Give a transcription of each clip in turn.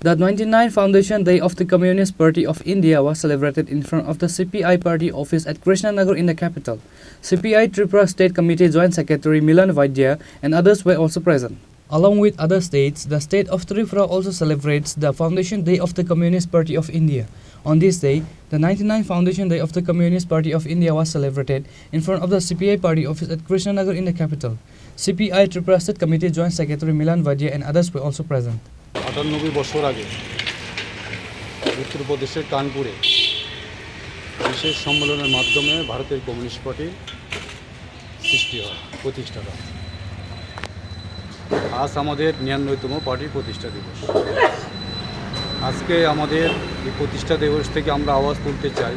The 29th Foundation Day of the Communist Party of India was celebrated in front of the CPI party office at Krishnanagar in the capital. CPI Tripura State Committee Joint Secretary Milan Vaidya and others were also present. Along with other states, the state of Tripura also celebrates the Foundation Day of the Communist Party of India. On this day, the 99th Foundation Day of the Communist Party of India was celebrated in front of the CPI party office at Krishnanagar in the capital. CPI Tripura State Committee Joint Secretary Milan Vaidya and others were also present. 98 বছর আগে উত্তরপ্রদেশের কানপুরে বিশেষ সম্মেলনের মাধ্যমে ভারতের communist party সৃষ্টি হয়, প্রতিষ্ঠা হয়। আজ আমাদের 99তম পার্টি প্রতিষ্ঠা দিবস। আজকে আমাদের এই প্রতিষ্ঠা দিবস থেকে আমরা আওয়াজ তুলতে চাই,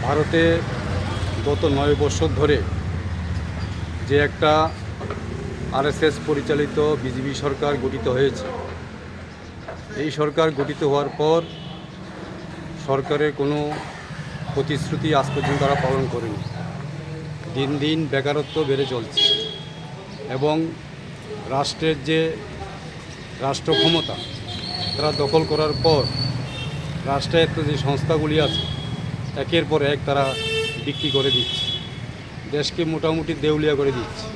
ভারতে গত 9 বছর ধরে যে একটা আরএসএস পরিচালিত বিজেপি সরকার গঠিত হয়েছে, এই সরকার গঠিত হওয়ার পর সরকারের কোনো প্রতিশ্রুতি আজ পর্যন্ত তারা পালন করেনি। দিন দিন বেকারত্ব বেড়ে চলছে এবং রাষ্ট্রের যে রাষ্ট্র ক্ষমতা তারা দখল করার পর রাষ্ট্রায়ত্ত যে সংস্থাগুলি আছে একের পর এক তারা বিক্রি করে দিচ্ছে, দেশকে মোটামুটি দেউলিয়া করে দিচ্ছে,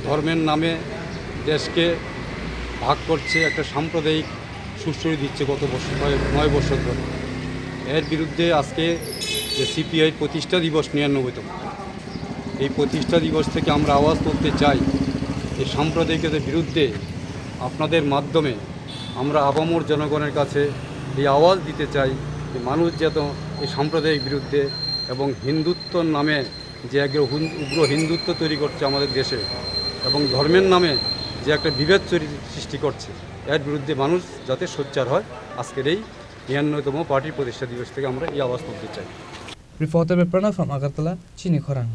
ধর্মের নামে দেশকে ভাগ করছে, একটা সাম্প্রদায়িক সুশ্রয় দিচ্ছে গত 9 বছর ধরে। এর বিরুদ্ধে আজকে যে সিপিআই প্রতিষ্ঠা দিবস 99তম, এই প্রতিষ্ঠা দিবস থেকে আমরা আওয়াজ তুলতে চাই এই সাম্প্রদায়িকতার বিরুদ্ধে। আপনাদের মাধ্যমে আমরা আপামর জনগণের কাছে এই আওয়াজ দিতে চাই যে মানুষ যেন এই সাম্প্রদায়িক বিরুদ্ধে এবং হিন্দুত্বর নামে যে এক উগ্র হিন্দুত্ব তৈরি করছে আমাদের দেশে এবং ধর্মের নামে যে একটা বিভেদ সৃষ্টি করছে, এর বিরুদ্ধে মানুষ যাতে সোচ্চার হয়। আজকের এই 99তম পার্টি প্রতিষ্ঠা দিবস থেকে আমরা এই আওয়াজ তুলতে চাই। Reporter Pranav from Agartala, Chini, Khorang.